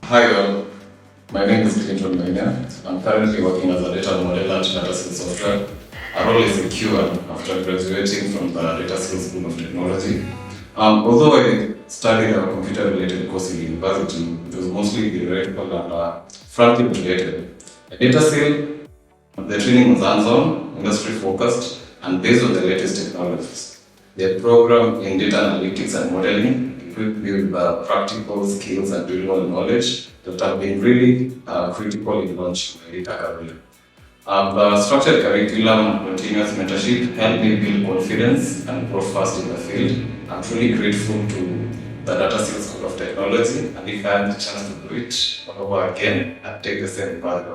Hi all, my name is Clinton Mainya. I'm currently working as a data model at DataSeal Software. Our role is a QA after graduating from the DataSeal School of Technology. Although I studied a computer-related course in university, it was mostly theoretical and frankly related. At DataSeal, the training was hands-on, industry-focused, and based on the latest technologies. The program in data analytics and modeling equipped me with practical skills and real-world knowledge that have been really critical in launching my data career. The structured curriculum and continuous mentorship helped me build confidence and grow fast in the field. I'm truly grateful to the DataSeal School of Technology, and if I had the chance to do it all over again, I'd take the same path.